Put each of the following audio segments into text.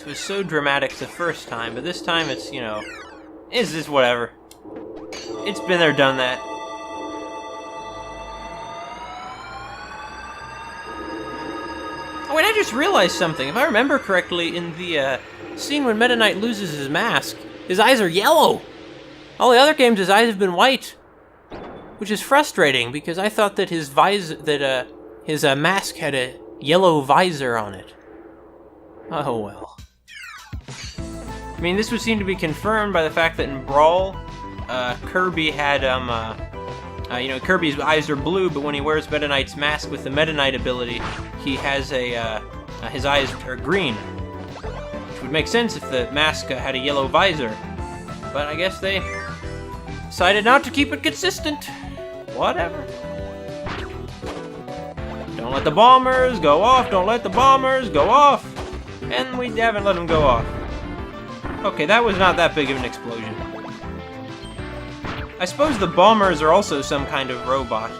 It was so dramatic the first time, but this time it's, you know, it's just whatever. It's been there, done that. Oh, wait, I just realized something. If I remember correctly, in the scene when Meta Knight loses his mask, his eyes are yellow. All the other games, his eyes have been white, which is frustrating because I thought that his his mask had a yellow visor on it. Oh well. I mean, this would seem to be confirmed by the fact that in Brawl, Kirby had you know, Kirby's eyes are blue, but when he wears Meta Knight's mask with the Meta Knight ability, he has his eyes are green. Which would make sense if the mask had a yellow visor. But I guess they decided not to keep it consistent. Whatever. Don't let the bombers go off, don't let the bombers go off. And we haven't let them go off. Okay, that was not that big of an explosion. I suppose the bombers are also some kind of robot.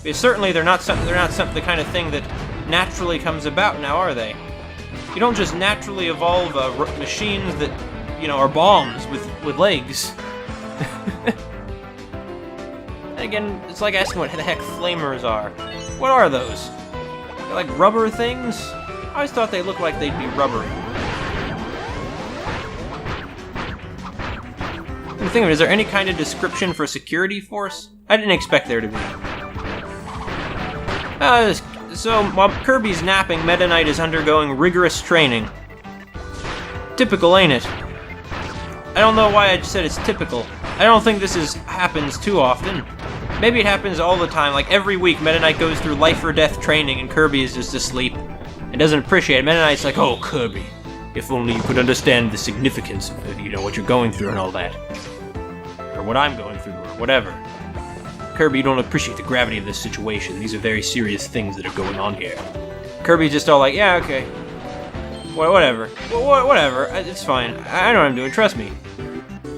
Because certainly they're not the kind of thing that naturally comes about now, are they? You don't just naturally evolve machines that, you know, are bombs with legs. And again, it's like asking what the heck flamers are. What are those? They're like rubber things? I always thought they looked like they'd be rubbery. The thing of it, is there any kind of description for security force? I didn't expect there to be. So, while Kirby's napping, Meta Knight is undergoing rigorous training. Typical, ain't it? I don't know why I just said it's typical. I don't think this happens too often. Maybe it happens all the time, like every week Meta Knight goes through life or death training and Kirby is just asleep and doesn't appreciate it. Meta Knight's like, oh, Kirby, if only you could understand the significance of it, you know, what you're going through and all that. Or what I'm going through, or whatever. Kirby, you don't appreciate the gravity of this situation. These are very serious things that are going on here. Kirby's just all like, yeah, okay. Whatever. Whatever. It's fine. I know what I'm doing, trust me.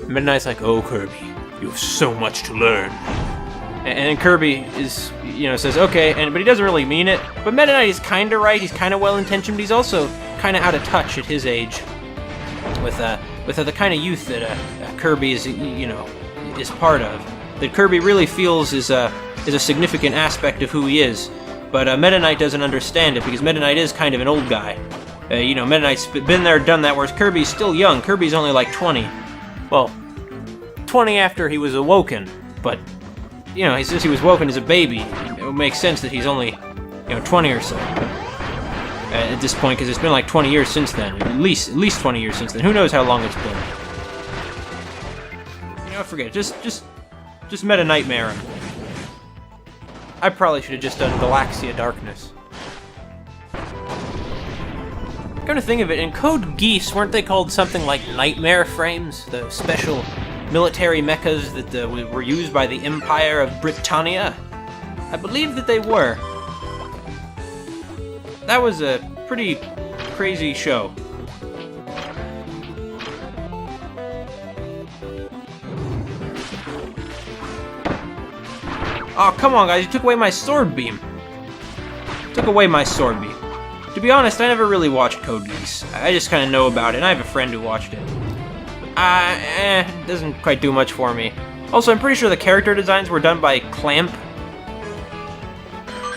Meta Knight's like, oh, Kirby, you have so much to learn. And then Kirby is, you know, says, okay, but he doesn't really mean it. But Meta Knight is kind of right, he's kind of well-intentioned, but he's also kind of out of touch at his age. With the kind of youth that Kirby is, you know, is part of. That Kirby really feels is a significant aspect of who he is. But Meta Knight doesn't understand it, because Meta Knight is kind of an old guy. You know, Meta Knight's been there, done that, whereas Kirby's still young. Kirby's only like 20. Well, 20 after he was awoken, but, you know, since he was woken as a baby, it would make sense that he's only, you know, 20 or so. At this point, because it's been like 20 years since then. At least 20 years since then. Who knows how long it's been. You know, forget it. Just Meta Knightmare him. I probably should have just done Galactca Darkness. Come to think of it, in Code Geass, weren't they called something like Knightmare frames? The special military mechas that were used by the Empire of Britannia? I believe that they were. That was a pretty crazy show. Oh, come on, guys, you took away my sword beam. Took away my sword beam. To be honest, I never really watched Code Geass. I just kind of know about it, and I have a friend who watched it. It doesn't quite do much for me. Also, I'm pretty sure the character designs were done by Clamp.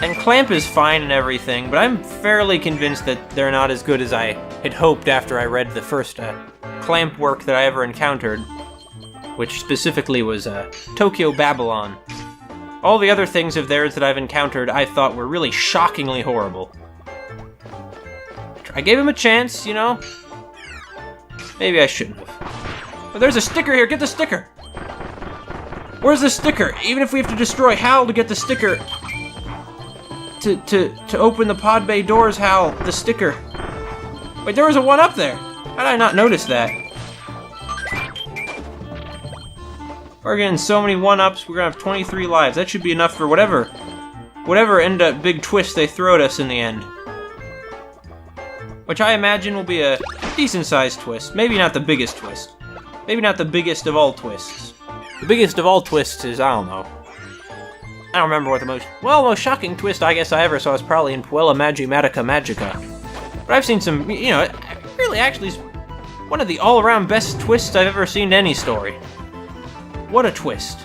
And Clamp is fine and everything, but I'm fairly convinced that they're not as good as I had hoped after I read the first Clamp work that I ever encountered, which specifically was Tokyo Babylon. All the other things of theirs that I've encountered I thought were really shockingly horrible. I gave him a chance, you know? Maybe I shouldn't have. But there's a sticker here, get the sticker! Where's the sticker? Even if we have to destroy Hal to get the sticker... To open the pod bay doors, Hal, the sticker. Wait, there was a one up there. How did I not notice that? We're getting so many one-ups, we're gonna have 23 lives. That should be enough for whatever end up big twist they throw at us in the end. Which I imagine will be a decent-sized twist. Maybe not the biggest twist. Maybe not the biggest of all twists. The biggest of all twists is, I don't know. I don't remember what the most shocking twist I guess I ever saw was probably in Puella Magica Magica. But I've seen some, you know, really actually is one of the all-around best twists I've ever seen to any story. What a twist.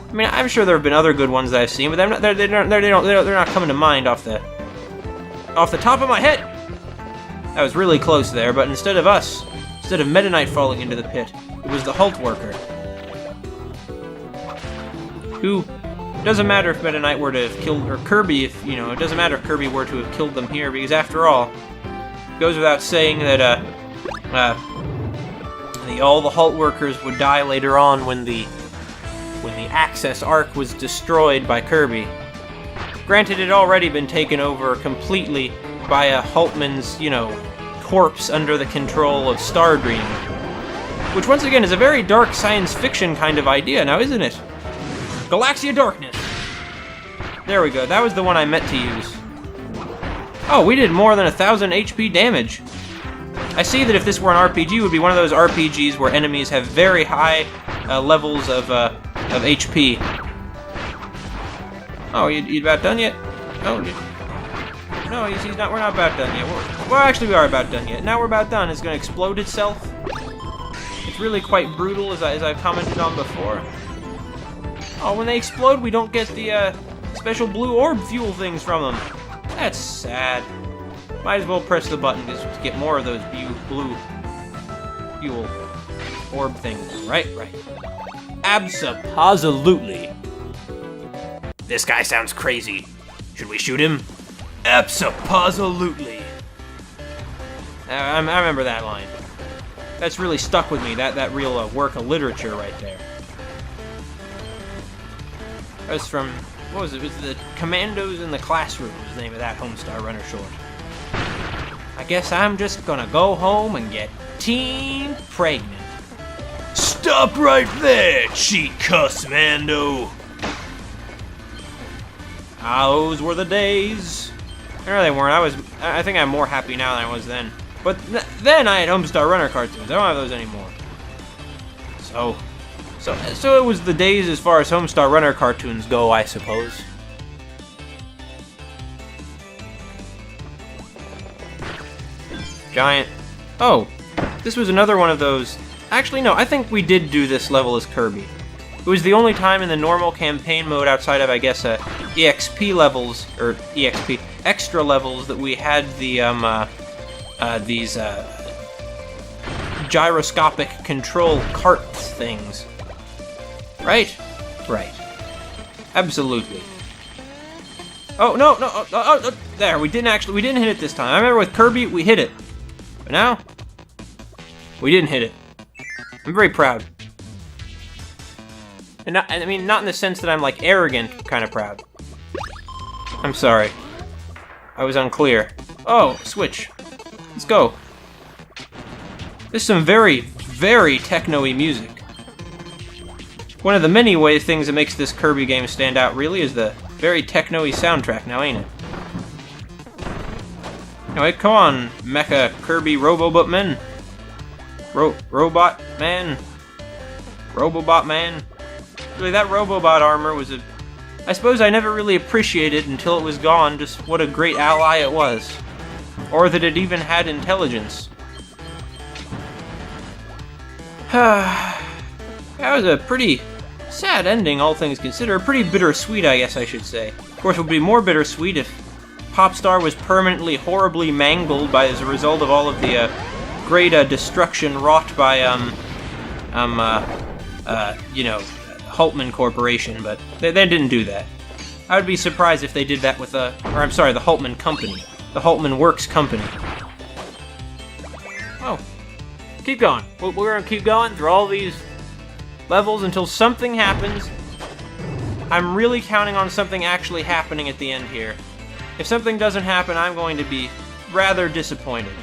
I mean, I'm sure there have been other good ones that I've seen, but they're not coming to mind off the top of my head. That was really close there, but instead of Meta Knight falling into the pit, it was the Halt Worker. Who, doesn't matter if Meta Knight were to have killed, or Kirby, if, you know, it doesn't matter if Kirby were to have killed them here, because after all, it goes without saying that, all the Halt Workers would die later on when the Access Arc was destroyed by Kirby. Granted, it had already been taken over completely by a Haltman's, you know, corpse under the control of Stardream. Which, once again, is a very dark science fiction kind of idea, now isn't it? Galaxia Darkness! There we go, that was the one I meant to use. Oh, we did more than 1,000 HP damage. I see that if this were an RPG, it would be one of those RPGs where enemies have very high levels of HP. Oh, you about done yet? Oh, no, he's not. We're not about done yet. Well, actually, we are about done yet. Now we're about done. It's going to explode itself. It's really quite brutal, as I've commented on before. Oh, when they explode, we don't get the special blue orb fuel things from them. That's sad. Might as well press the button just to get more of those blue fuel orb things. Right. Abso-positively. This guy sounds crazy. Should we shoot him? Abso-positively. I remember that line. That's really stuck with me. That real work of literature right there. That was from, what was it? It was the Commandos in the Classroom was the name of that Homestar Runner short. I guess I'm just gonna go home and get teen pregnant. Stop right there, cheat cuss Mando. Those were the days. No, they weren't. I think I'm more happy now than I was then. But then I had Homestar Runner cartoons. I don't have those anymore. So it was the days as far as Homestar Runner cartoons go, I suppose. Giant. Oh, this was another one of those. Actually, no, I think we did do this level as Kirby. It was the only time in the normal campaign mode outside of, I guess, EXP levels, or EXP, extra levels that we had the, these, gyroscopic control cart things. Right? Right. Absolutely. Oh, no, there, we didn't hit it this time. I remember with Kirby, we hit it. But now, we didn't hit it. I'm very proud. And I mean, not in the sense that I'm, like, arrogant kind of proud. I'm sorry. I was unclear. Oh, switch. Let's go. There's some very, very techno-y music. One of the many things that makes this Kirby game stand out, really, is the very techno-y soundtrack now, ain't it? Anyway, come on, Mecha Kirby Robobot Man. Robot Man. Robobot Man. Really, that Robobot armor was I suppose I never really appreciated until it was gone just what a great ally it was. Or that it even had intelligence. That was a pretty sad ending, all things considered. Pretty bittersweet, I guess I should say. Of course, it would be more bittersweet if Popstar was permanently, horribly mangled as a result of all of the great destruction wrought by, you know, Haltman Corporation, but they didn't do that. I would be surprised if they did that with the Haltman Company. The Haltman Works Company. Oh. Keep going. We're gonna keep going through all these levels until something happens. I'm really counting on something actually happening at the end here. If something doesn't happen, I'm going to be rather disappointed.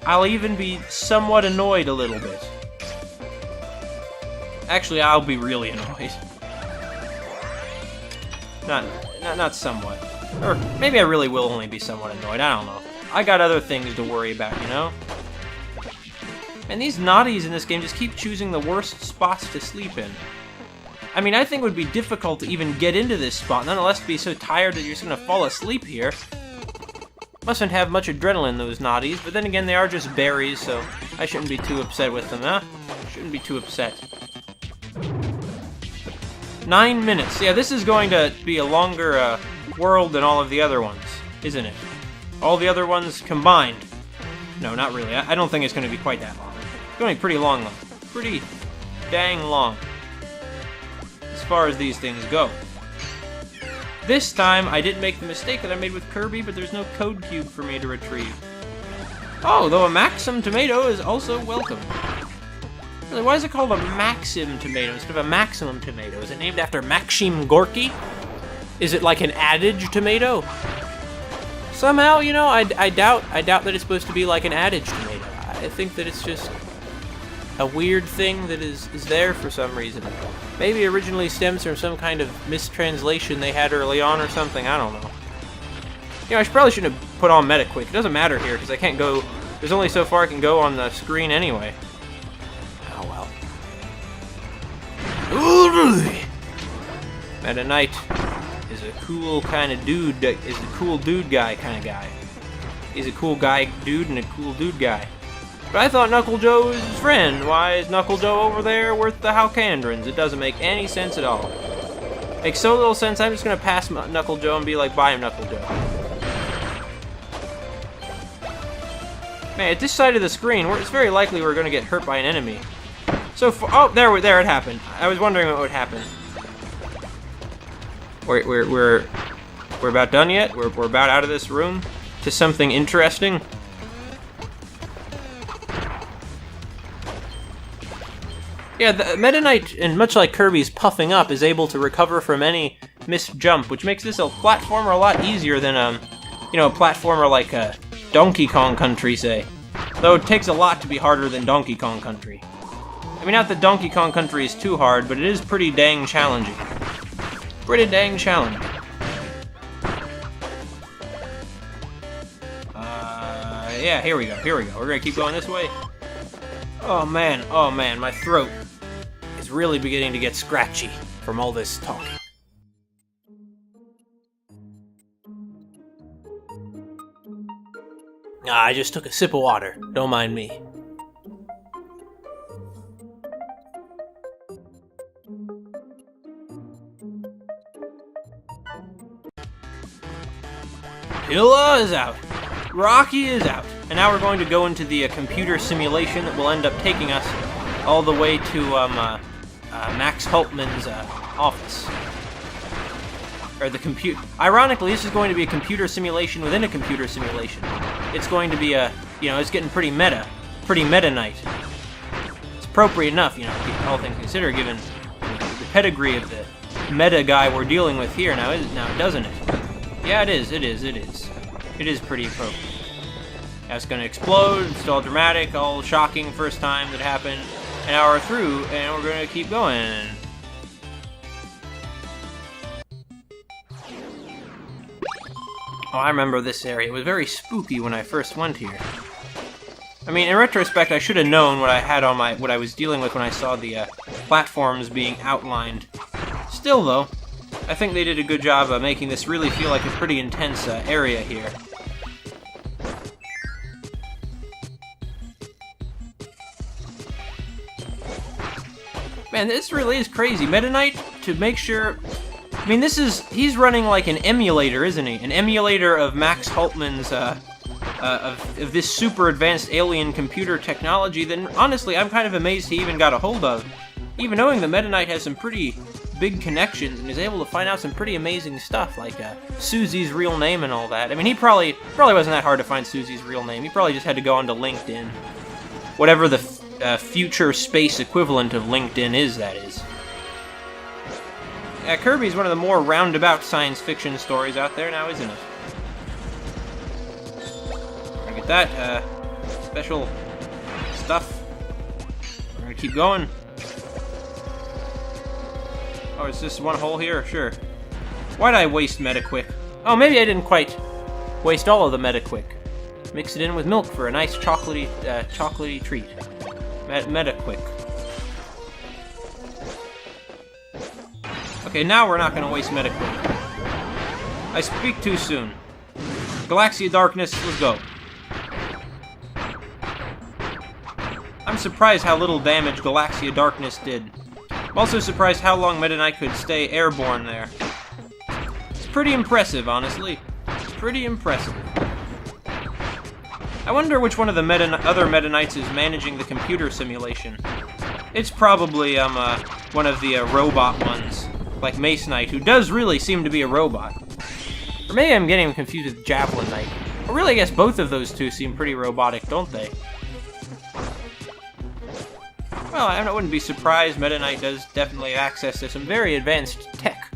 I'll even be somewhat annoyed a little bit. Actually, I'll be really annoyed. Not somewhat. Or maybe I really will only be somewhat annoyed, I don't know. I got other things to worry about, you know? And these naughties in this game just keep choosing the worst spots to sleep in. I mean, I think it would be difficult to even get into this spot, nonetheless be so tired that you're just gonna fall asleep here. Mustn't have much adrenaline, those naughties, but then again, they are just berries, so I shouldn't be too upset with them, huh? Shouldn't be too upset. 9 minutes. Yeah, this is going to be a longer world than all of the other ones, isn't it? All the other ones combined. No, not really. I don't think it's going to be quite that long. It's going to be pretty long, though. Pretty dang long. As far as these things go. This time, I didn't make the mistake that I made with Kirby, but there's no code cube for me to retrieve. Oh, though a Maxim tomato is also welcome. Really, why is it called a Maxim tomato instead of a Maximum tomato? Is it named after Maxim Gorky? Is it like an adage tomato? Somehow, you know, I doubt that it's supposed to be like an adage tomato. I think that it's just a weird thing that is there for some reason. Maybe originally stems from some kind of mistranslation they had early on or something, I don't know. You know, I probably shouldn't have put on Metaquick. It doesn't matter here, because I can't go... There's only so far I can go on the screen anyway. Oh well. Meta Knight is a cool kind of dude, is a cool dude guy kind of guy. He's a cool guy dude and a cool dude guy. But I thought Knuckle Joe was his friend. Why is Knuckle Joe over there worth the Halcandrons? It doesn't make any sense at all. Makes so little sense, I'm just gonna pass Knuckle Joe and be like, bye, Knuckle Joe. Man, at this side of the screen, it's very likely we're gonna get hurt by an enemy. So, oh, there it happened. I was wondering what would happen. We're about done yet? We're about out of this room to something interesting. Yeah, the Meta Knight, and much like Kirby's puffing up, is able to recover from any missed jump, which makes this a platformer a lot easier than, you know, a platformer like Donkey Kong Country, say. Though it takes a lot to be harder than Donkey Kong Country. I mean, not that Donkey Kong Country is too hard, but it is pretty dang challenging. Pretty dang challenging. Yeah, here we go. We're gonna keep going this way. Oh man, my throat is really beginning to get scratchy from all this talking. I just took a sip of water. Don't mind me. Hilla is out. Rocky is out. And now we're going to go into the computer simulation that will end up taking us all the way to Max Hultman's office. Or the compute. Ironically, this is going to be a computer simulation within a computer simulation. It's going to be a, you know, it's getting pretty Meta Knight. It's appropriate enough, you know, all things considered, given the pedigree of the meta guy we're dealing with here. Now, doesn't it? Yeah, it is. It is pretty appropriate. Now it's going to explode. It's all dramatic, all shocking. First time that happened. An hour through, and we're going to keep going. Oh, I remember this area. It was very spooky when I first went here. I mean, in retrospect, I should have known what I was dealing with when I saw the platforms being outlined. Still, though, I think they did a good job of making this really feel like a pretty intense area here. Man, this really is crazy. Meta Knight, to make sure... I mean, he's running like an emulator, isn't he? An emulator of Max Hultman's, of this super advanced alien computer technology that, honestly, I'm kind of amazed he even got a hold of. Even knowing that Meta Knight has some pretty big connections and is able to find out some pretty amazing stuff, like Susie's real name and all that. I mean, he probably wasn't that hard to find Susie's real name. He probably just had to go onto LinkedIn. Whatever the future space equivalent of LinkedIn is, that is. Kirby's one of the more roundabout science fiction stories out there now, isn't it? Gonna get that, special stuff. We're gonna keep going. Oh, is this one hole here? Sure. Why'd I waste Metaquick? Oh, maybe I didn't quite waste all of the Metaquick. Mix it in with milk for a nice chocolatey treat. Metaquick. Okay, now we're not going to waste Metaquick. I speak too soon. Galactca Darkness, let's go. I'm surprised how little damage Galactca Darkness did. I'm also surprised how long Meta Knight could stay airborne there. It's pretty impressive, honestly. It's pretty impressive. I wonder which one of the other Meta Knights is managing the computer simulation. It's probably one of the robot ones, like Mace Knight, who does really seem to be a robot. Or maybe I'm getting him confused with Javelin Knight. Well, really, I guess both of those two seem pretty robotic, don't they? Well, I wouldn't be surprised. Meta Knight does definitely have access to some very advanced tech.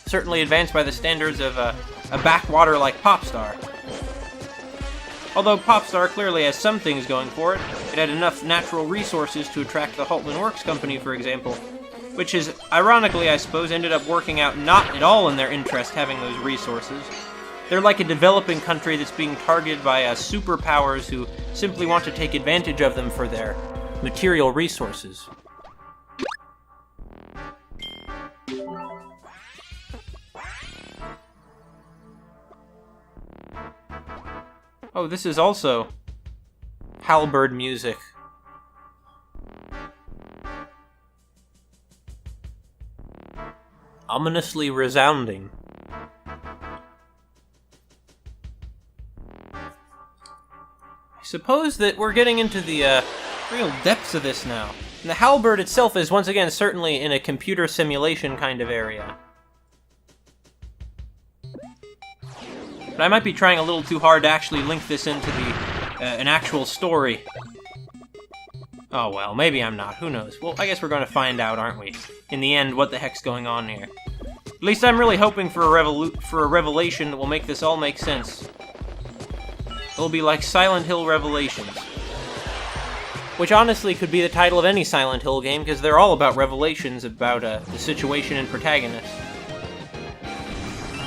Certainly advanced by the standards of a backwater like Popstar. Although Popstar clearly has some things going for it. It had enough natural resources to attract the Haltman Works Company, for example. Which is, ironically, I suppose, ended up working out not at all in their interest having those resources. They're like a developing country that's being targeted by superpowers who simply want to take advantage of them for their material resources. Oh, this is also halberd music. Ominously resounding. I suppose that we're getting into the real depths of this now. And the halberd itself is, once again, certainly in a computer simulation kind of area. But I might be trying a little too hard to actually link this into an actual story. Oh well, maybe I'm not. Who knows? Well, I guess we're going to find out, aren't we? In the end, what the heck's going on here. At least I'm really hoping for a revelation that will make this all make sense. It'll be like Silent Hill Revelations. Which honestly could be the title of any Silent Hill game, because they're all about revelations about the situation and protagonist.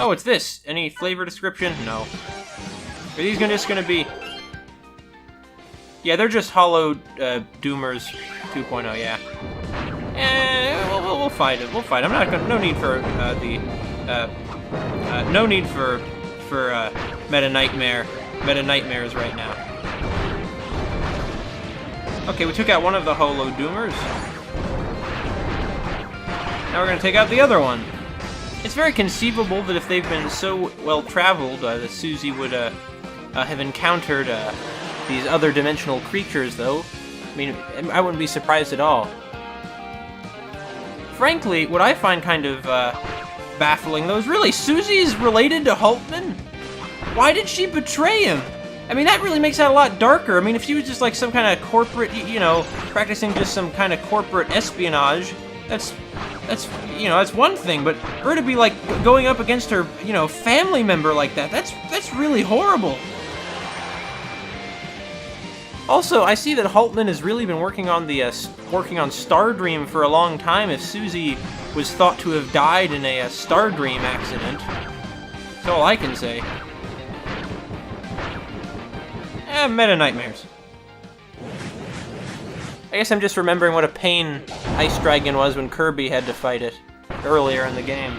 Oh, it's this. Any flavor description? No. Are these just gonna be... Yeah, they're just hollow Doomers 2.0, yeah. We'll fight it. We'll fight. I'm not gonna... No need for no need for Meta Knightmares right now. Okay, we took out one of the hollow Doomers. Now we're gonna take out the other one. It's very conceivable that if they've been so well-traveled, that Susie would have encountered these other dimensional creatures, though. I mean, I wouldn't be surprised at all. Frankly, what I find kind of baffling, though, is really Susie's related to Haltman? Why did she betray him? I mean, that really makes that a lot darker. I mean, if she was just like some kind of corporate, you know, practicing just some kind of corporate espionage, that's one thing, but her to be like going up against her, you know, family member like that, that's really horrible. Also, I see that Haltman has really been working on Stardream for a long time. If Susie was thought to have died in a Stardream accident, that's all I can say. Meta Knightmares. I guess I'm just remembering what a pain Ice Dragon was when Kirby had to fight it earlier in the game.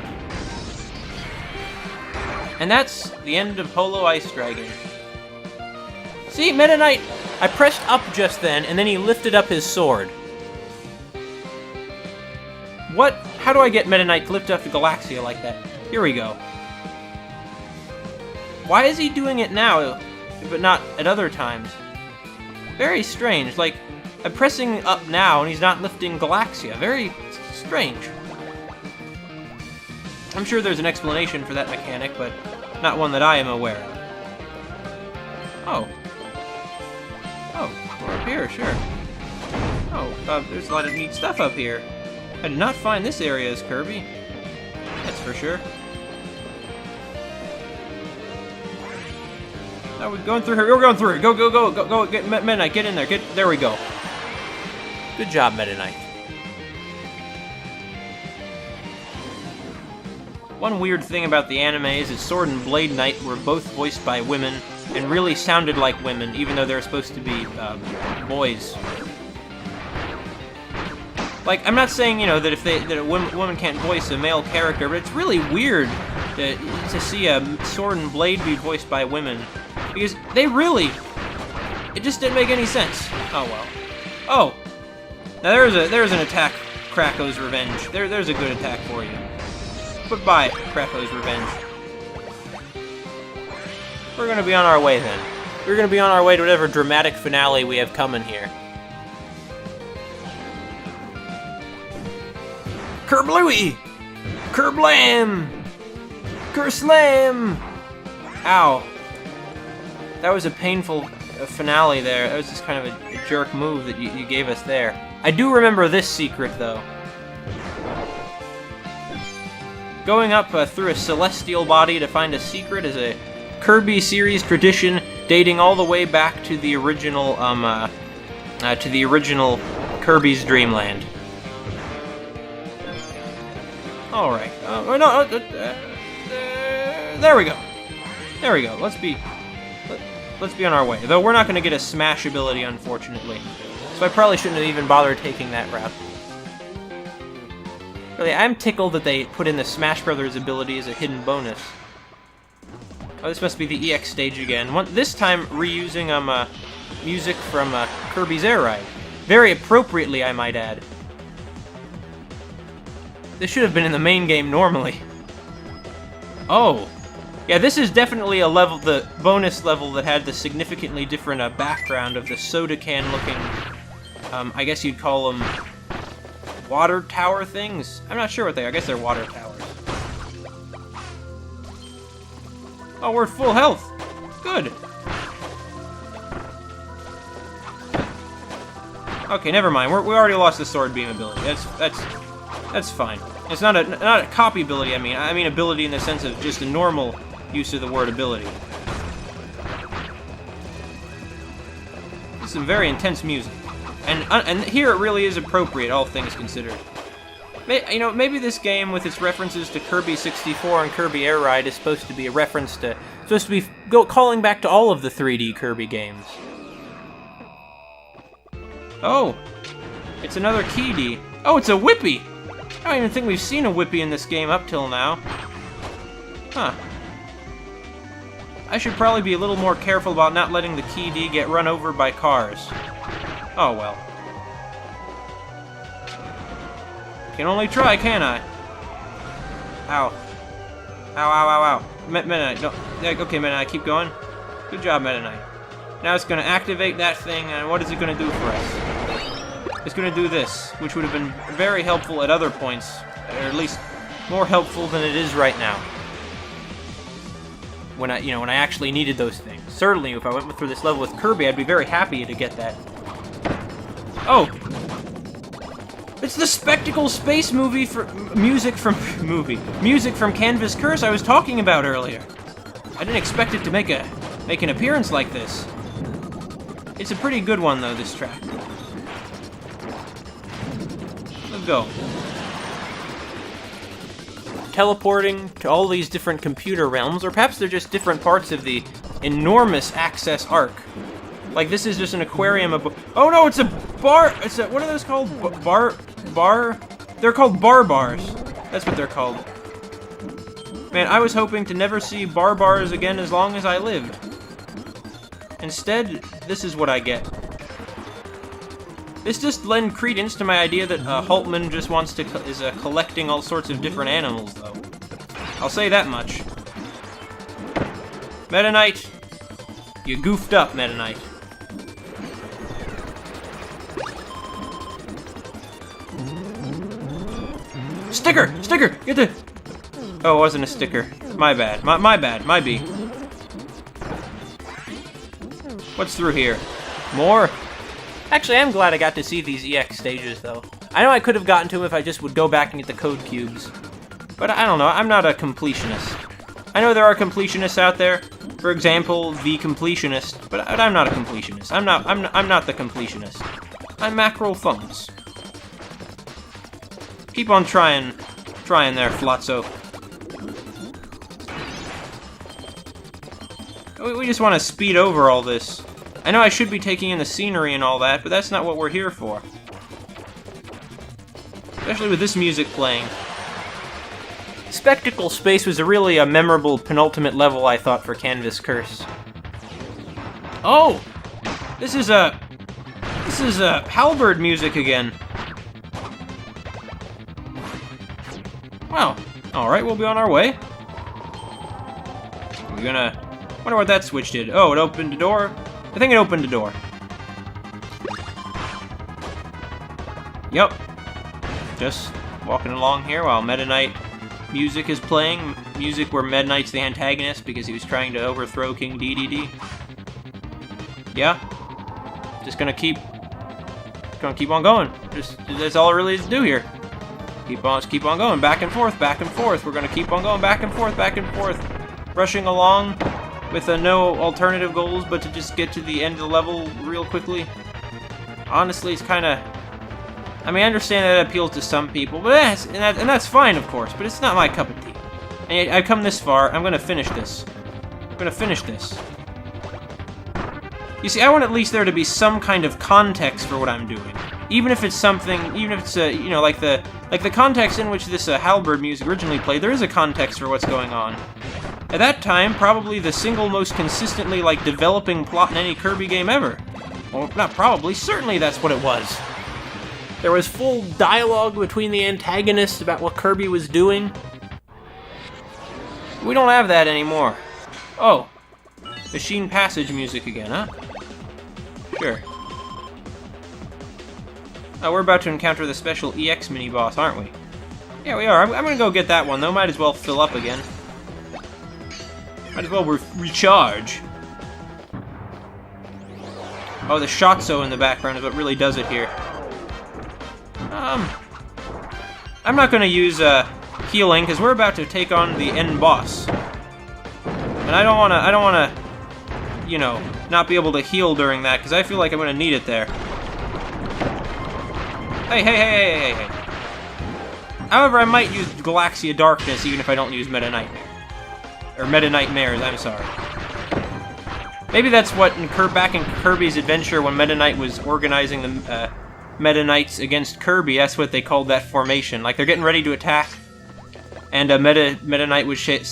And that's the end of Holo Ice Dragon. See, Meta Knight, I pressed up just then, and then he lifted up his sword. What? How do I get Meta Knight to lift up the Galactca like that? Here we go. Why is he doing it now, but not at other times? Very strange, like... I'm pressing up now, and he's not lifting Galactca. Very strange. I'm sure there's an explanation for that mechanic, but not one that I am aware of. Oh. Oh, we're up here, sure. Oh, there's a lot of neat stuff up here. I did not find this area as Kirby. That's for sure. Now we're going through here. We're going through here. Go. Get Meta Knight, get in there. There we go. Good job, Meta Knight. One weird thing about the anime is that Sword and Blade Knight were both voiced by women and really sounded like women, even though they're supposed to be boys. Like, I'm not saying, you know, that a woman can't voice a male character, but it's really weird to see a Sword and Blade be voiced by women, because they really, it just didn't make any sense. Oh well. Oh, now there's an attack, Krako's Revenge. There's a good attack for you. Goodbye, Krako's Revenge. We're gonna be on our way then. We're gonna be on our way to whatever dramatic finale we have coming here. Kerblooey! Kerblam! Kerslam! Ow. That was a painful finale there. That was just kind of a jerk move that you gave us there. I do remember this secret, though. Going up through a celestial body to find a secret is a Kirby series tradition dating all the way back to the original, Kirby's Dream Land. All right. There we go. There we go. Let's be on our way. Though we're not going to get a smash ability, unfortunately. So I probably shouldn't have even bothered taking that route. Really, I'm tickled that they put in the Smash Brothers ability as a hidden bonus. Oh, this must be the EX stage again. This time reusing music from Kirby's Air Ride. Very appropriately, I might add. This should have been in the main game normally. Oh. Yeah, this is definitely a level, the bonus level that had the significantly different background of the soda can looking, I guess you'd call them water tower things? I'm not sure what they are. I guess they're water towers. Oh, we're at full health. Good. Okay, never mind. We already lost the sword beam ability. That's fine. It's not a copy ability. I mean ability in the sense of just a normal use of the word ability. Some very intense music, and here it really is appropriate, all things considered. Maybe this game, with its references to Kirby 64 and Kirby Air Ride, is supposed to be a reference to, calling back to all of the 3D Kirby games. Oh, it's another Key-D. Oh, it's a Whippy! I don't even think we've seen a Whippy in this game up till now. Huh. I should probably be a little more careful about not letting the Key-D get run over by cars. Oh well. Can only try, can't I? Ow. Ow, ow, ow, ow. Meta Knight, no. Okay, Meta Knight, keep going. Good job, Meta Knight. Now it's going to activate that thing, and what is it going to do for us? It's going to do this, which would have been very helpful at other points, or at least more helpful than it is right now. When I actually needed those things. Certainly, if I went through this level with Kirby, I'd be very happy to get that. Oh! It's the Spectacle Space movie for music from Canvas Curse I was talking about earlier. I didn't expect it to make an appearance like this. It's a pretty good one though, this track. Let's go. Teleporting to all these different computer realms, or perhaps they're just different parts of the enormous Access arc. Like this is just an aquarium of. Oh no, it's a bar. It's a, what are those called? Bar. They're called bar bars. That's what they're called. Man, I was hoping to never see bar bars again as long as I lived. Instead, this is what I get. This just lends credence to my idea that Hultman just wants to is collecting all sorts of different animals, though. I'll say that much. Meta Knight, you goofed up, Meta Knight. Sticker! Get the... Oh, it wasn't a sticker. My bad. My bad. My B. What's through here? More? Actually, I'm glad I got to see these EX stages, though. I know I could have gotten to them if I just would go back and get the code cubes. But I don't know, I'm not a completionist. I know there are completionists out there. For example, the completionist. But I'm not a completionist. I'm not the completionist. I'm Mackerel Thumbs. Keep on trying there, Flotso. We just want to speed over all this. I know I should be taking in the scenery and all that, but that's not what we're here for. Especially with this music playing. Spectacle Space was really a memorable penultimate level, I thought, for Canvas Curse. Oh! This is halberd music again. Wow. Alright, we'll be on our way. We're gonna... wonder what that switch did. Oh, it opened a door? I think it opened a door. Yep. Just walking along here while Meta Knight music is playing. Music where Meta Knight's the antagonist because he was trying to overthrow King DDD. Yeah. Just gonna keep on going. That's all it really is to do here. Keep on going, back and forth, back and forth. We're gonna keep on going back and forth, rushing along with no alternative goals but to just get to the end of the level real quickly. Honestly, it's kind of... I mean, I understand that it appeals to some people, but that's fine, of course, but it's not my cup of tea. And I've come this far, I'm gonna finish this. You see, I want at least there to be some kind of context for what I'm doing. Even if it's something, even if it's, you know, like the context in which this halberd music originally played, there is a context for what's going on. At that time, probably the single most consistently, like, developing plot in any Kirby game ever. Well, not probably, certainly that's what it was. There was full dialogue between the antagonists about what Kirby was doing. We don't have that anymore. Oh. Machine passage music again, huh? Sure. Oh, we're about to encounter the special EX mini-boss, aren't we? Yeah, we are. I'm gonna go get that one, though. Might as well fill up again. Might as well recharge. Oh, the Shotzo in the background is what really does it here. I'm not gonna use healing because we're about to take on the end boss, and I don't wanna, you know, not be able to heal during that because I feel like I'm gonna need it there. Hey. However, I might use Galactca Darkness even if I don't use Meta Knightmare. Or Meta Knightmares, I'm sorry. Maybe that's what back in Kirby's Adventure when Meta Knight was organizing the Meta Knights against Kirby, that's what they called that formation. Like, they're getting ready to attack, and Meta Knight would say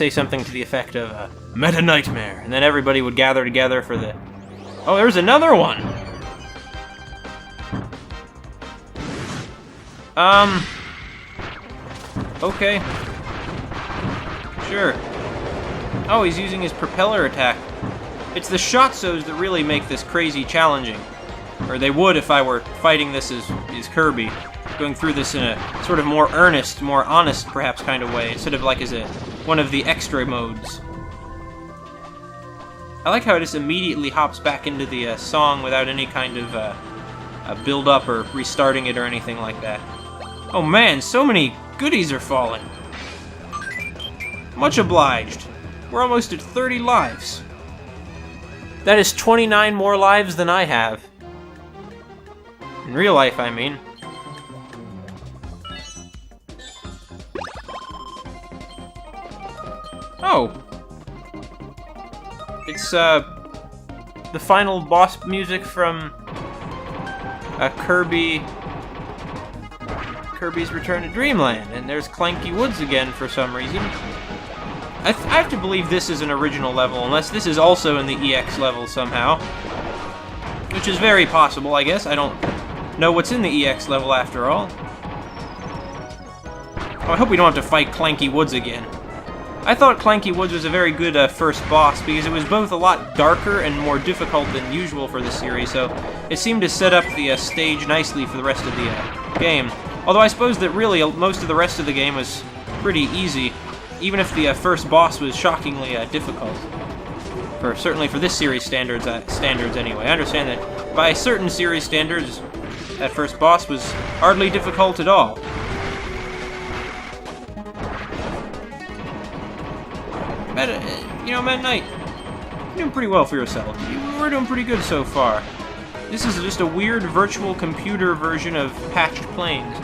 something to the effect of, Meta Knightmare, and then everybody would gather together for the... Oh, there's another one! Okay. Sure. Oh, he's using his propeller attack. It's the Shotzos that really make this crazy challenging. Or they would if I were fighting this as Kirby. Going through this in a sort of more earnest, more honest, perhaps, kind of way, instead of like as one of the extra modes. I like how it just immediately hops back into the song without any kind of a build-up or restarting it or anything like that. Oh man, so many goodies are falling. Much obliged. We're almost at 30 lives. That is 29 more lives than I have. In real life, I mean. Oh. It's, the final boss music from Kirby's Return to Dreamland, and there's Clanky Woods again for some reason. I have to believe this is an original level, unless this is also in the EX level somehow. Which is very possible, I guess. I don't know what's in the EX level after all. Oh, I hope we don't have to fight Clanky Woods again. I thought Clanky Woods was a very good first boss, because it was both a lot darker and more difficult than usual for the series, so it seemed to set up the stage nicely for the rest of the game. Although I suppose that really most of the rest of the game was pretty easy, even if the first boss was shockingly difficult. Certainly for this series standards anyway. I understand that by certain series standards, that first boss was hardly difficult at all. Meta Knight, you're doing pretty well for yourself. We're doing pretty good so far. This is just a weird virtual computer version of Patched Planes.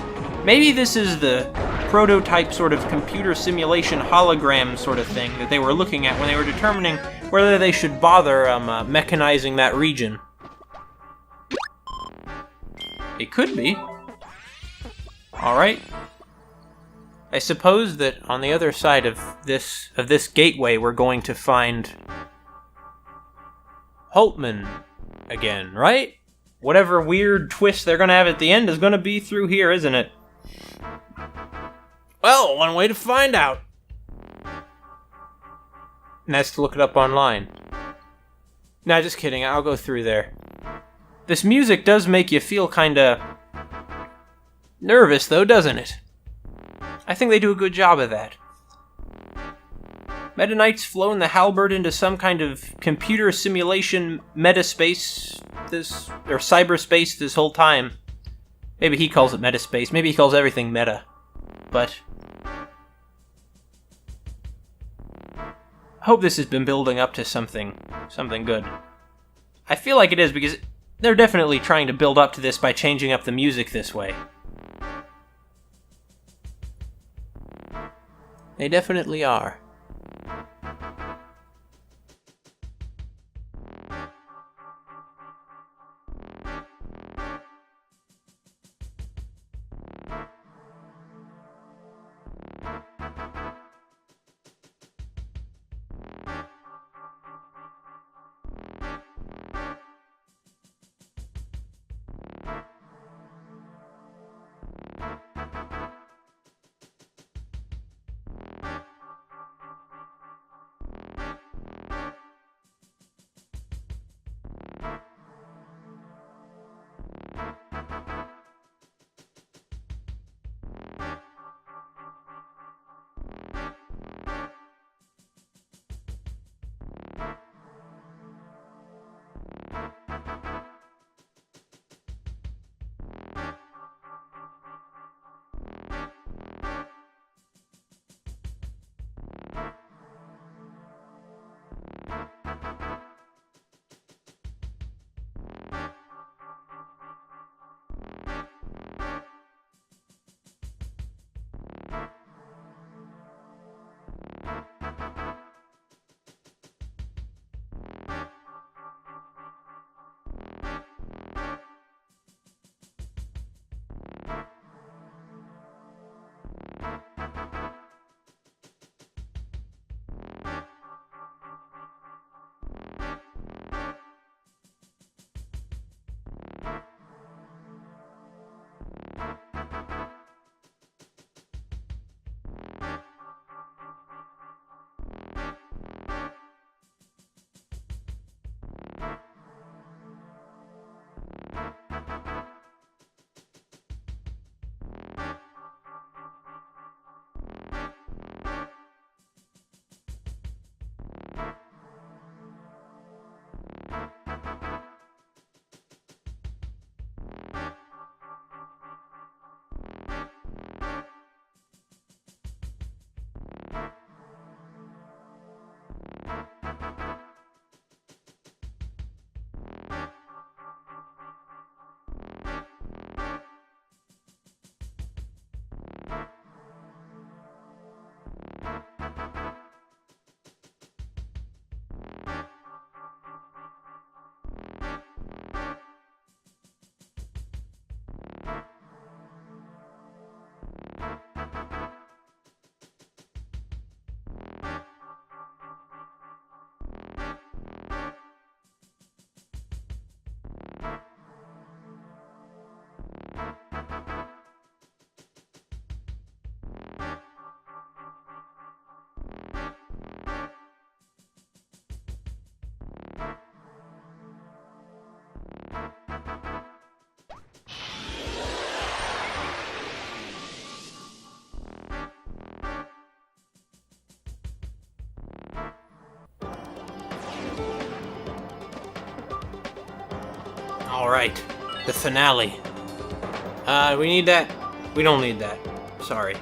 Maybe this is the prototype sort of computer simulation hologram sort of thing that they were looking at when they were determining whether they should bother mechanizing that region. It could be. Alright. I suppose that on the other side of this gateway we're going to find Holtman again, right? Whatever weird twist they're gonna have at the end is gonna be through here, isn't it? Well, one way to find out. And that's to look it up online. Nah, just kidding, I'll go through there. This music does make you feel kinda nervous, though, doesn't it? I think they do a good job of that. Meta Knight's flown the halberd into some kind of computer simulation metaspace or cyberspace this whole time. Maybe he calls it metaspace, maybe he calls everything meta. But I hope this has been building up to something good. I feel like it is, because they're definitely trying to build up to this by changing up the music this way. They definitely are. Alright, the finale. We need that? We don't need that. Sorry.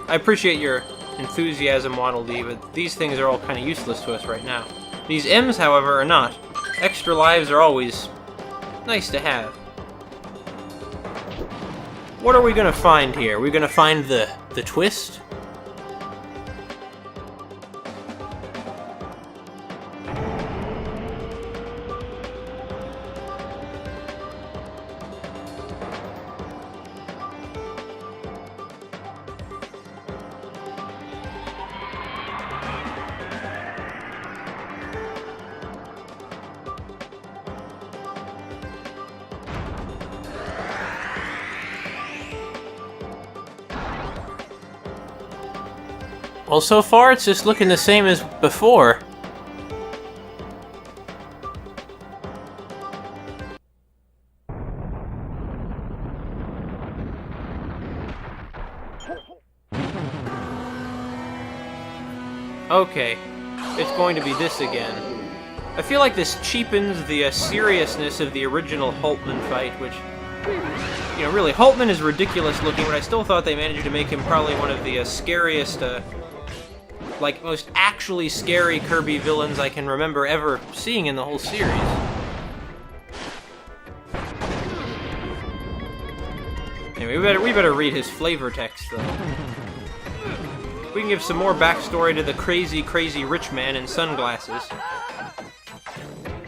I appreciate your enthusiasm, Waddle Dee, but these things are all kind of useless to us right now. These M's, however, are not. Extra lives are always nice to have. What are we gonna find here? Are we gonna find the twist? Well, so far it's just looking the same as before. Okay, it's going to be this again. I feel like this cheapens the seriousness of the original Hultman fight, which, you know, really, Hultman is ridiculous looking, but I still thought they managed to make him probably one of the scariest, like, most actually scary Kirby villains I can remember ever seeing in the whole series. Anyway, we better read his flavor text, though. We can give some more backstory to the crazy, crazy rich man in sunglasses.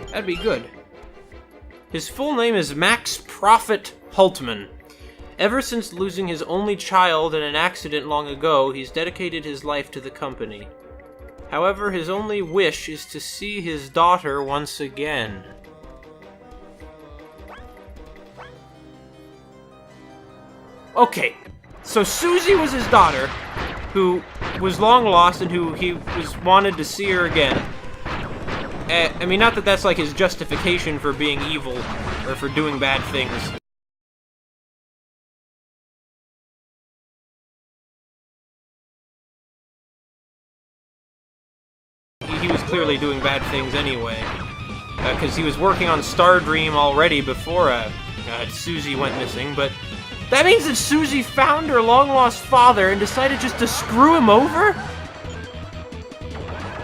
That'd be good. His full name is Max Prophet Hultman. Ever since losing his only child in an accident long ago, he's dedicated his life to the company. However, his only wish is to see his daughter once again. Okay, so Susie was his daughter, who was long lost and who he wanted to see her again. I mean, not that that's like his justification for being evil or for doing bad things. He was clearly doing bad things anyway, because he was working on Star Dream already before Susie went missing, but that means that Susie found her long-lost father and decided just to screw him over?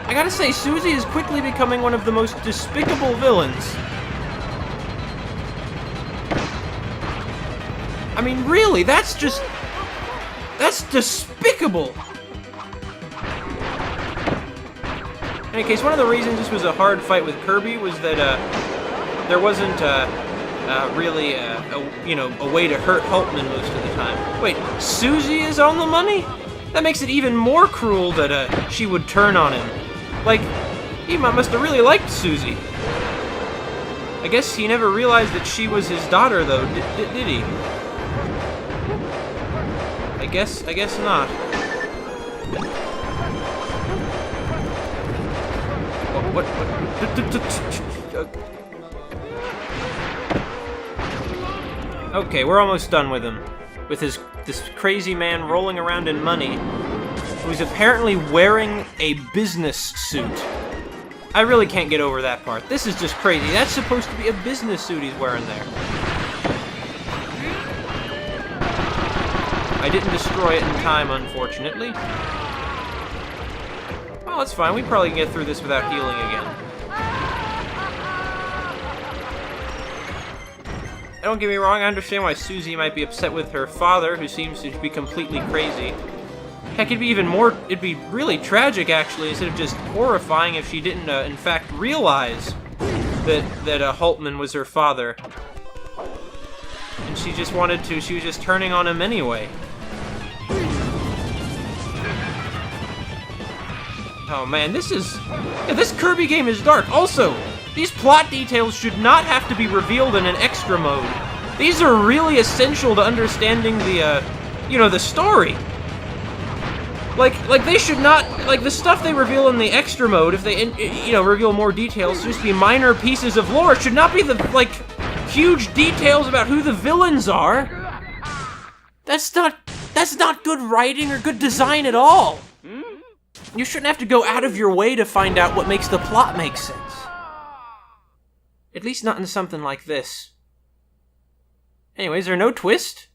I gotta say, Susie is quickly becoming one of the most despicable villains. I mean, really, that's despicable! In any case, one of the reasons this was a hard fight with Kirby was that, there wasn't, really, a way to hurt Hultman most of the time. Wait, Susie is on the money? That makes it even more cruel that, she would turn on him. Like, he must have really liked Susie. I guess he never realized that she was his daughter, though, did he? I guess not. What? Okay, we're almost done with him. With this crazy man rolling around in money, who's apparently wearing a business suit. I really can't get over that part. This is just crazy. That's supposed to be a business suit he's wearing there. I didn't destroy it in time, unfortunately. Well, that's fine. We probably can get through this without healing again. Don't get me wrong, I understand why Susie might be upset with her father, who seems to be completely crazy. Heck, it'd be really tragic, actually, instead of just horrifying if she didn't, in fact, realize that Hultman was her father. And she just she was just turning on him anyway. Oh man, this Kirby game is dark. Also, these plot details should not have to be revealed in an extra mode. These are really essential to understanding the story. Like they should not, like, the stuff they reveal in the extra mode, if they, reveal more details, just be minor pieces of lore. It should not be like, huge details about who the villains are. That's not good writing or good design at all. You shouldn't have to go out of your way to find out what makes the plot make sense. At least not in something like this. Anyway, is there no twist?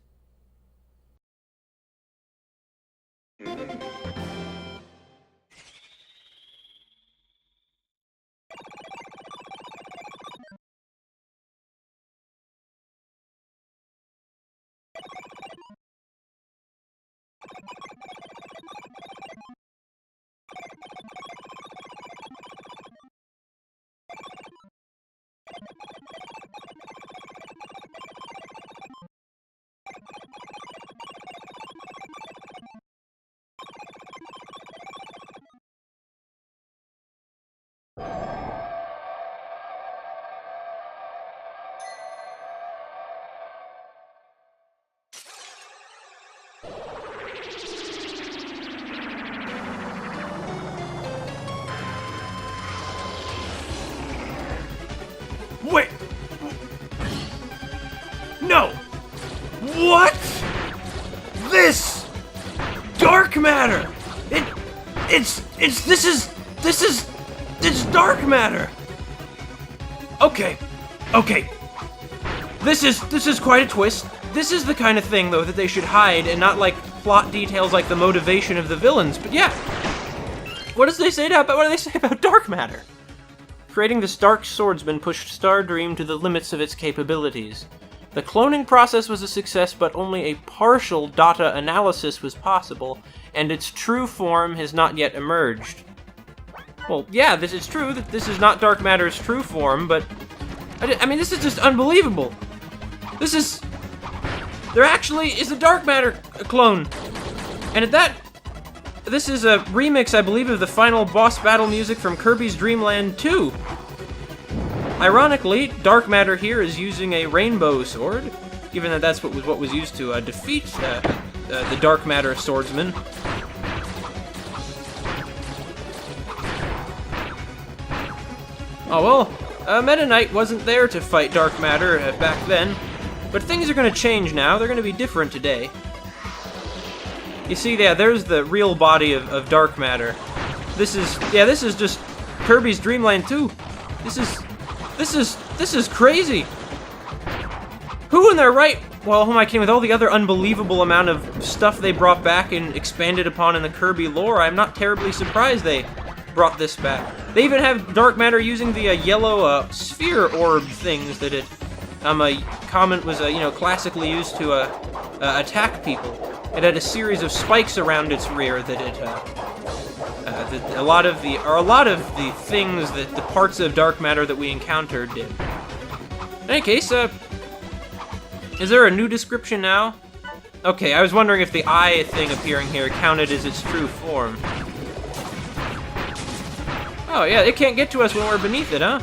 No! What? This dark matter! It's dark matter! Okay. This is quite a twist. This is the kind of thing, though, that they should hide and not, like, plot details like the motivation of the villains. But yeah, what do they say about dark matter? Creating this dark swordsman pushed Star Dream to the limits of its capabilities. The cloning process was a success, but only a partial data analysis was possible, and its true form has not yet emerged. Well, yeah, this is true that this is not dark matter's true form, but I mean, this is just unbelievable. There actually is a dark matter clone. And at that, this is a remix, I believe, of the final boss battle music from Kirby's Dream Land 2. Ironically, dark matter here is using a rainbow sword, given that that's what was used to defeat the dark matter swordsman. Oh well, Meta Knight wasn't there to fight dark matter back then, but things are going to change now. They're going to be different today. You see, yeah, there's the real body of dark matter. This is just Kirby's Dream Land 2. This is crazy. Who in their right? Well, who am I kidding? With all the other unbelievable amount of stuff they brought back and expanded upon in the Kirby lore, I'm not terribly surprised they brought this back. They even have dark matter using the yellow sphere orb things that it was classically used to attack people. It had a series of spikes around its rear that a lot of the things that the parts of dark matter that we encountered did. In any case, is there a new description now? Okay, I was wondering if the eye thing appearing here counted as its true form. Oh yeah, it can't get to us when we're beneath it, huh?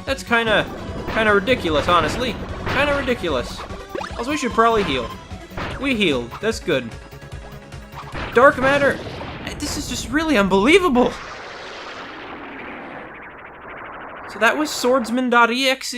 That's kinda ridiculous, honestly. Kinda ridiculous. Also, we should probably heal. We healed. That's good. Dark matter. This is just really unbelievable. So that was swordsman.exe.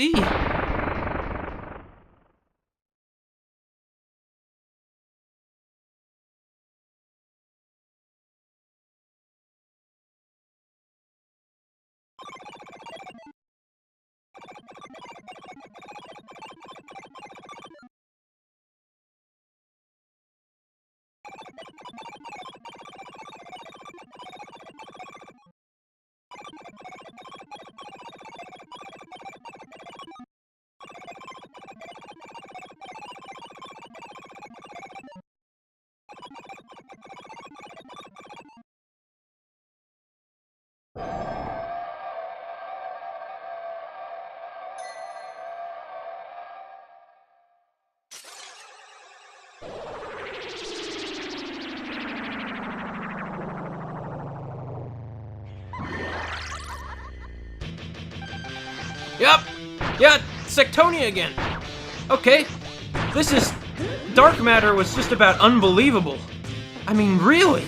Yep! Yeah, Sectonia again! Okay, dark matter was just about unbelievable. I mean, really?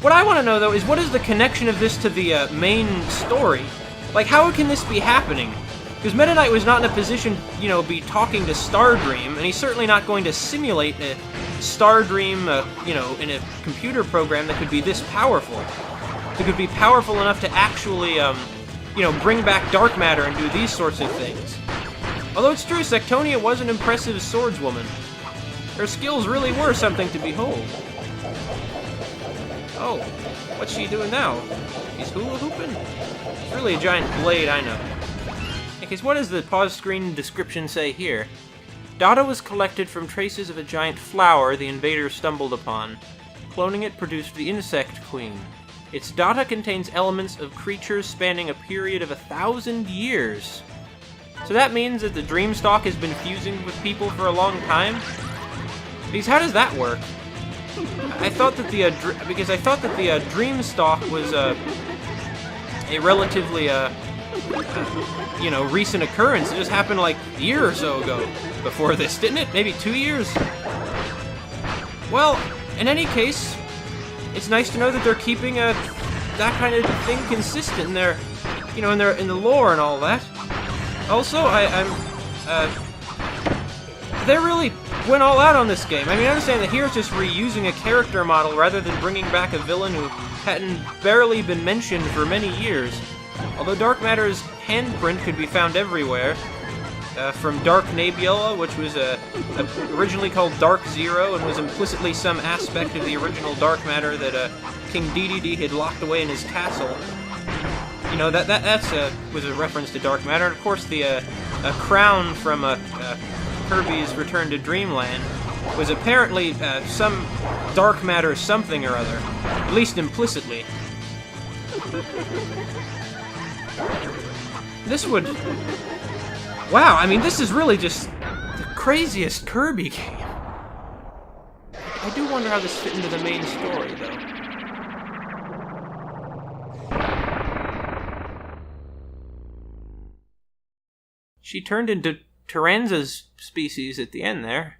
What I want to know, though, is what is the connection of this to the main story? Like, how can this be happening? Because Meta Knight was not in a position, be talking to Star Dream, and he's certainly not going to simulate a Star Dream, in a computer program that could be this powerful. That could be powerful enough to actually, bring back dark matter and do these sorts of things. Although it's true, Sectonia was an impressive swordswoman. Her skills really were something to behold. Oh, what's she doing now? She's hula hooping? It's really a giant blade, I know. Because what does the pause screen description say here? Data was collected from traces of a giant flower the invader stumbled upon. Cloning it produced the Insect Queen. Its data contains elements of creatures spanning a period of 1,000 years. So that means that the Dreamstalk has been fusing with people for a long time? Because how does that work? I thought that the Dreamstalk was a relatively recent occurrence. It just happened like a year or so ago before this, didn't it? Maybe 2 years? Well, in any case, it's nice to know that they're keeping that kind of thing consistent in their, in the lore and all that. Also, they really went all out on this game. I mean, I understand that here it's just reusing a character model rather than bringing back a villain who hadn't barely been mentioned for many years. Although Dark Matter's handprint could be found everywhere, from Dark Nebula, which was originally called Dark Zero and was implicitly some aspect of the original Dark Matter that King Dedede had locked away in his castle. You know, that's was a reference to Dark Matter. And of course, the crown from Kirby's Return to Dreamland was apparently some Dark Matter something or other, at least implicitly. This would... Wow, I mean, this is really just the craziest Kirby game. I do wonder how this fit into the main story, though. She turned into Tyranza's species at the end there.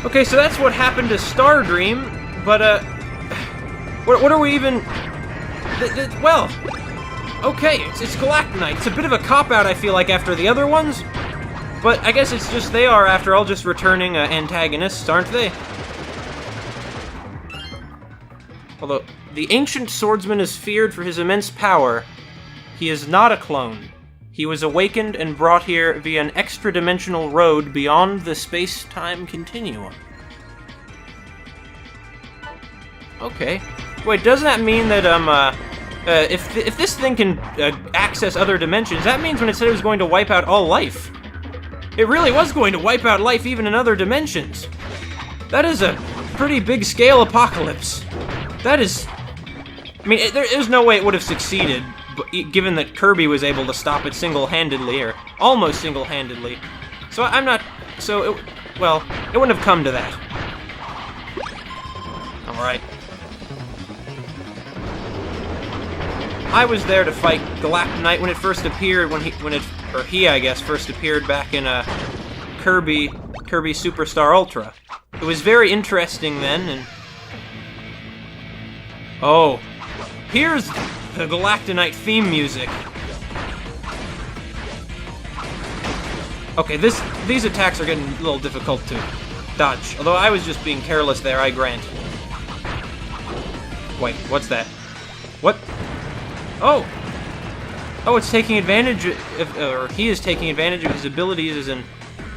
Okay, so that's what happened to Stardream, but, what are we even... well, okay, it's Galactca Knight. It's a bit of a cop-out, I feel like, after the other ones, but I guess it's just they are, after all, just returning antagonists, aren't they? Although, the ancient swordsman is feared for his immense power. He is not a clone. He was awakened and brought here via an extra-dimensional road beyond the space-time continuum. Okay. Wait, doesn't that mean that, if this thing can access other dimensions, that means when it said it was going to wipe out all life, it really was going to wipe out life even in other dimensions. That is a pretty big-scale apocalypse. That is... I mean, there's no way it would have succeeded, given that Kirby was able to stop it single-handedly, or almost single-handedly. So I'm not... So, well, it wouldn't have come to that. Alright. I was there to fight Galactca Knight when it first appeared, he, I guess, first appeared back in, Kirby Super Star Ultra. It was very interesting then, and... Oh. Here's the Galactca Knight theme music. Okay, these attacks are getting a little difficult to dodge. Although I was just being careless there, I grant. Wait, what's that? What? Oh! Oh, it's taking advantage of, or he is taking advantage of his abilities as an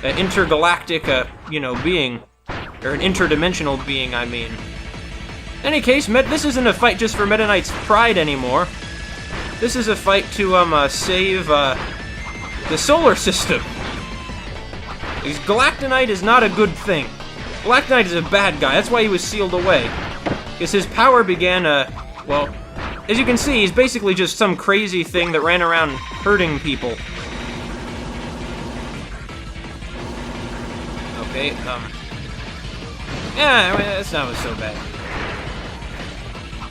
intergalactic, being. Or an interdimensional being, I mean. In any case, this isn't a fight just for Meta Knight's pride anymore. This is a fight to, save, the solar system. Because Galactca Knight is not a good thing. Galactca Knight is a bad guy, that's why he was sealed away. Because his power began, well, as you can see, he's basically just some crazy thing that ran around hurting people. Okay, yeah, I mean, that's not so bad.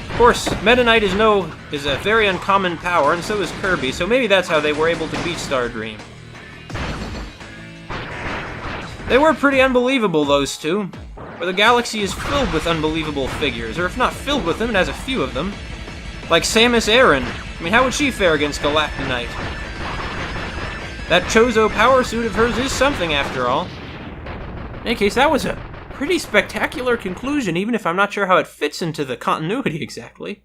Of course, Meta Knight is a very uncommon power, and so is Kirby, so maybe that's how they were able to beat Stardream. They were pretty unbelievable, those two. Where the galaxy is filled with unbelievable figures, or if not filled with them, it has a few of them. Like Samus Aran. I mean, how would she fare against Galactca Knight? That Chozo power suit of hers is something, after all. In any case, that was a pretty spectacular conclusion, even if I'm not sure how it fits into the continuity exactly.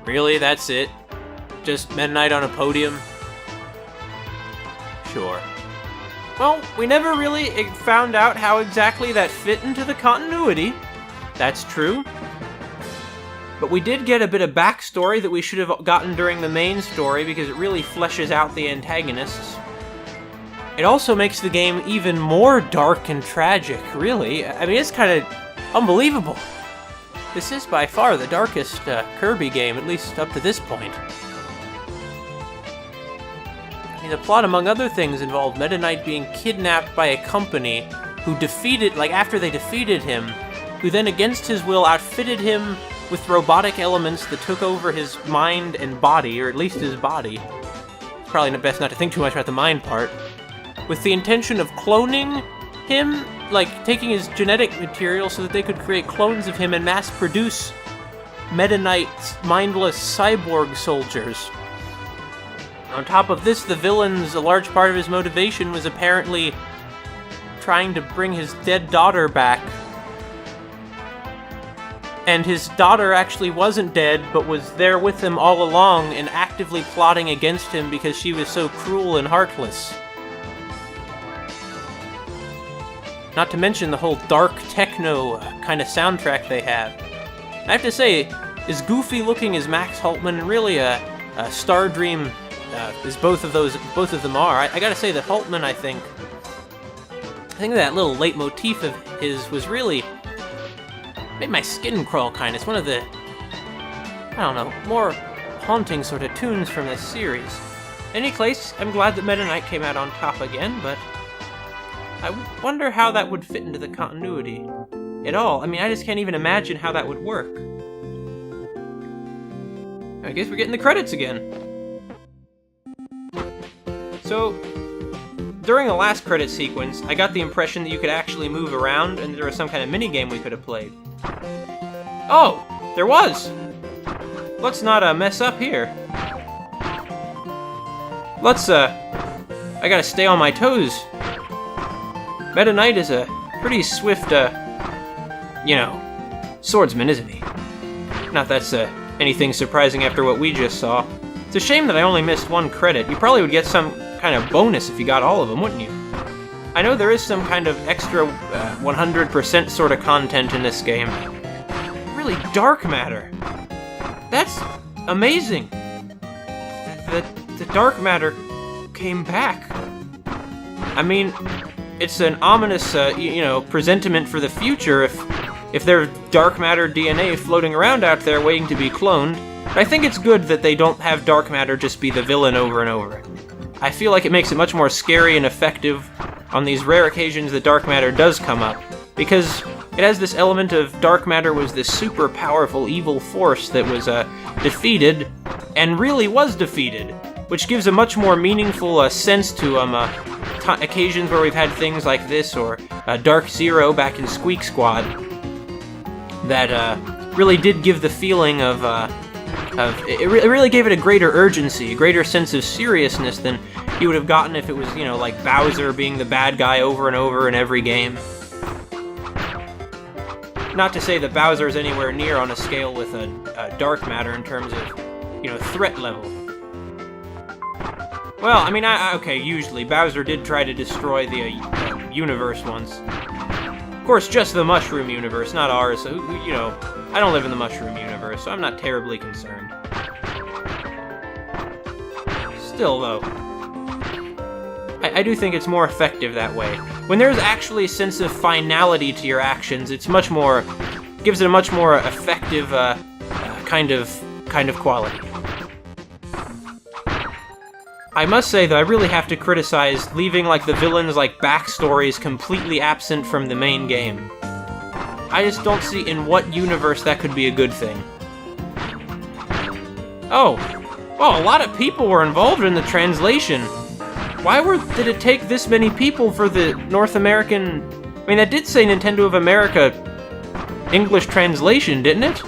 Really? That's it? Just Meta Knight on a podium? Sure. Well, we never really found out how exactly that fit into the continuity. That's true. But we did get a bit of backstory that we should have gotten during the main story because it really fleshes out the antagonists. It also makes the game even more dark and tragic, really. I mean, it's kind of unbelievable. This is by far the darkest Kirby game, at least up to this point. I mean, the plot, among other things, involved Meta Knight being kidnapped by a company who defeated, like after they defeated him, who then against his will outfitted him with robotic elements that took over his mind and body, or at least his body. It's probably best not to think too much about the mind part. With the intention of cloning him, like taking his genetic material so that they could create clones of him and mass produce Meta Knight's mindless cyborg soldiers. On top of this, the villain's, a large part of his motivation was apparently trying to bring his dead daughter back. And his daughter actually wasn't dead, but was there with him all along and actively plotting against him because she was so cruel and heartless. Not to mention the whole dark techno kind of soundtrack they have. I have to say, as goofy looking as Max Haltman and really Star Dream as both of them are, I gotta say that Haltman, I think that little leitmotif of his was really made my skin crawl kind of. It's one of the, I don't know, more haunting sort of tunes from this series. In any case, I'm glad that Meta Knight came out on top again, but I wonder how that would fit into the continuity at all. I mean, I just can't even imagine how that would work. I guess we're getting the credits again. So, during the last credit sequence, I got the impression that you could actually move around and there was some kind of minigame we could have played. Oh, there was! Let's not mess up here. Let's, I gotta stay on my toes. Meta Knight is a pretty swift, swordsman, isn't he? Not that's anything surprising after what we just saw. It's a shame that I only missed one credit. You probably would get some kind of bonus if you got all of them, wouldn't you? I know there is some kind of extra 100% sort of content in this game. Really dark matter. That's amazing. The dark matter came back. I mean, it's an ominous, presentiment for the future if there's dark matter DNA floating around out there waiting to be cloned. But I think it's good that they don't have dark matter just be the villain over and over. I feel like it makes it much more scary and effective on these rare occasions that dark matter does come up, because it has this element of dark matter was this super powerful evil force that was defeated, and really was defeated, which gives a much more meaningful sense to occasions where we've had things like this, or Dark Zero back in Squeak Squad, that really did give the feeling it really gave it a greater urgency, a greater sense of seriousness than you would have gotten if it was, like Bowser being the bad guy over and over in every game. Not to say that Bowser is anywhere near on a scale with a dark matter in terms of, threat level. Well, I mean, okay, usually Bowser did try to destroy the universe once. Of course, just the Mushroom Universe, not ours, so, I don't live in the Mushroom Universe, so I'm not terribly concerned. Still, though, I do think it's more effective that way. When there's actually a sense of finality to your actions, it's much more, gives it a much more effective kind of quality. I must say, though, I really have to criticize leaving, the villains' backstories completely absent from the main game. I just don't see in what universe that could be a good thing. Oh, well, a lot of people were involved in the translation. Why did it take this many people for the North American... I mean, that did say Nintendo of America English translation, didn't it?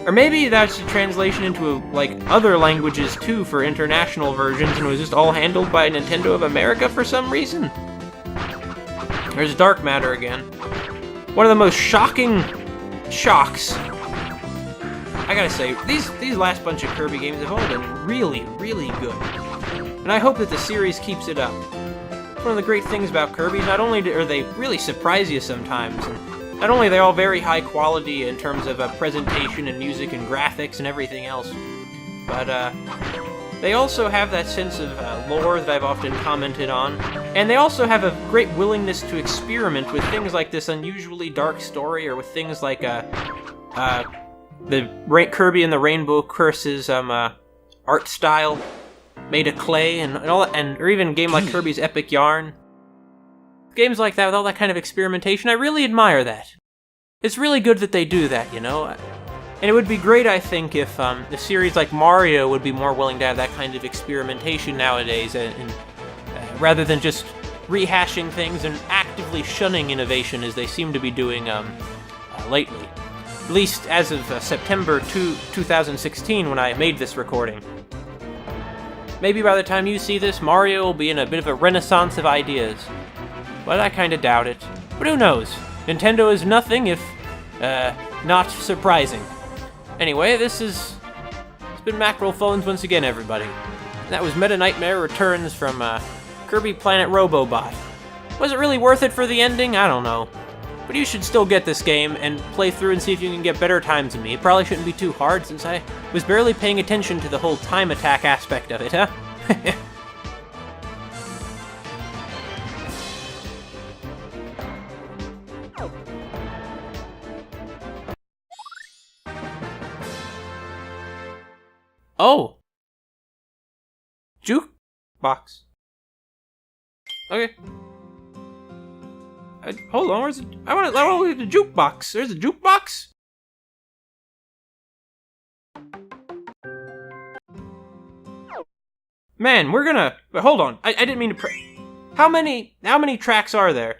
Or maybe that's a translation into, other languages, too, for international versions, and it was just all handled by Nintendo of America for some reason. There's dark matter again. One of the most shocking shocks I gotta say, these last bunch of Kirby games have all been really, really good. And I hope that the series keeps it up. One of the great things about Kirby, not only are they really surprise you sometimes, and not only are they all very high quality in terms of presentation and music and graphics and everything else, but they also have that sense of lore that I've often commented on, and they also have a great willingness to experiment with things like this unusually dark story, or with things like the Kirby and the Rainbow Curses art style, made of clay, and all that, or even a game like Kirby's Epic Yarn. Games like that, with all that kind of experimentation, I really admire that. It's really good that they do that, you know? And it would be great, I think, if a series like Mario would be more willing to have that kind of experimentation nowadays, and rather than just rehashing things and actively shunning innovation as they seem to be doing lately. At least as of September 2016, when I made this recording. Maybe by the time you see this, Mario will be in a bit of a renaissance of ideas. But I kinda doubt it. But who knows? Nintendo is nothing if not surprising. Anyway, it's been Mackerel Phones once again, everybody. That was Meta Knightmare Returns from Kirby Planet Robobot. Was it really worth it for the ending? I don't know. But you should still get this game and play through and see if you can get better times than me. It probably shouldn't be too hard, since I was barely paying attention to the whole time attack aspect of it, huh? Oh! Jukebox. Okay. Hold on, where's it? I want to look at the jukebox. There's a jukebox? Man, we're gonna... But hold on, I didn't mean to How many tracks are there?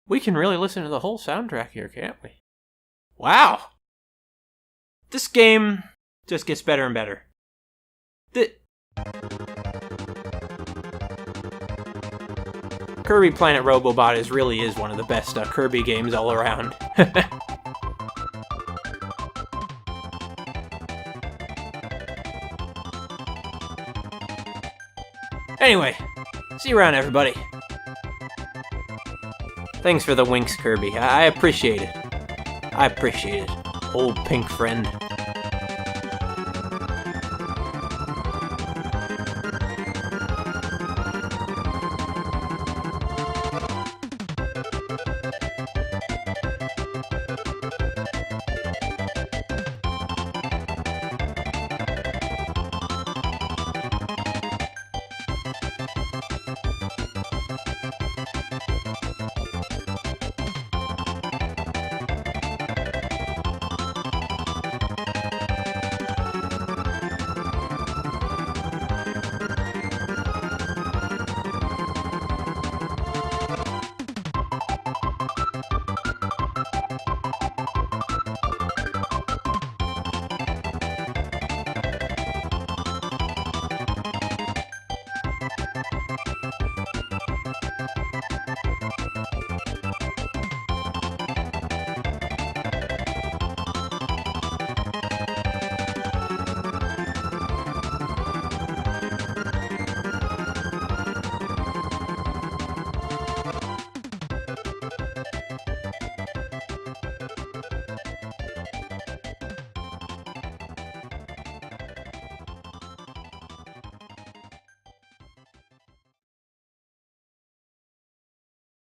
We can really listen to the whole soundtrack here, can't we? Wow! This game just gets better and better. Kirby Planet Robobot really is one of the best Kirby games all around. Anyway, see you around, everybody. Thanks for the winks, Kirby. I appreciate it. I appreciate it, old pink friend.